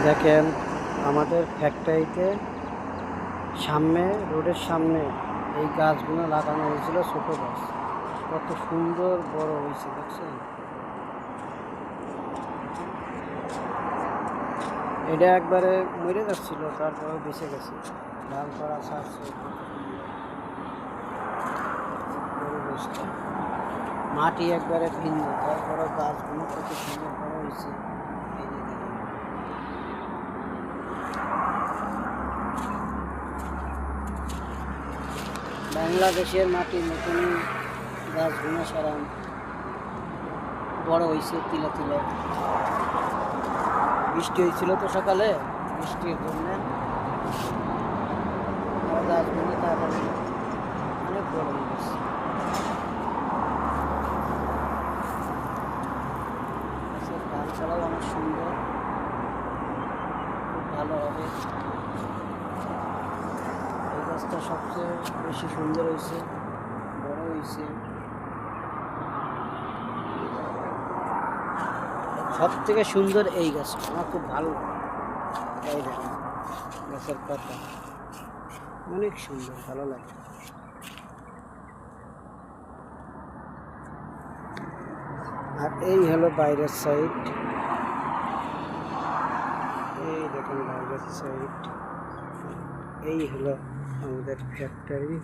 দেখেন আমাদের ফ্যাক্টরিতে সামনে, রোডের সামনে এই গাছগুলো লাগানো হয়েছিল, ছোট গাছ। কত সুন্দর বড় হয়েছে দেখছেন। এটা একবারে মরে যাচ্ছিল, তারপরে বেঁচে গেছে। লাল করা ছাড়ছে, পরিবেশটা মাটি একবারে ভিন্ন, তারপরে গাছগুলো কত সুন্দর বড় হয়েছে। এই যে দেখেন, বাংলাদেশের মাটির মতনই গাছগুলো সারা বড় হয়েছে, তিলে তিলে। বৃষ্টি হয়েছিল তো সকালে, বৃষ্টির জন্য গাছগুলো তাড়াতাড়ি অনেক বড় হয়ে গেছে। গাছপালাও অনেক সুন্দর, খুব ভালো হবে। এই গাছটা সবচেয়ে বেশি সুন্দর হয়েছে, বড় হয়েছে। সব থেকে সুন্দর এই গাছ, আমার খুব ভালো লাগে। এই দেখেন গাছের পাতা অনেক সুন্দর, ভালো লাগে। আর এই হলো বাইরের সাইড, এই দেখেন বাইরের সাইড। এই হলো আমাদের ফ্যাক্টরি।